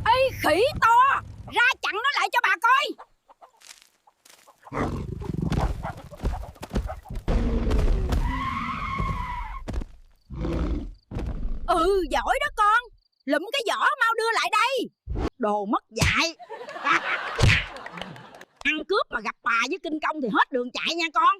Ê khỉ to, ra chặn nó lại cho bà coi. Ừ, giỏi đó con. Lụm cái vỏ mau đưa lại đây. Đồ mất dạy. Ăn cướp mà gặp bà với kinh công thì hết đường chạy nha con.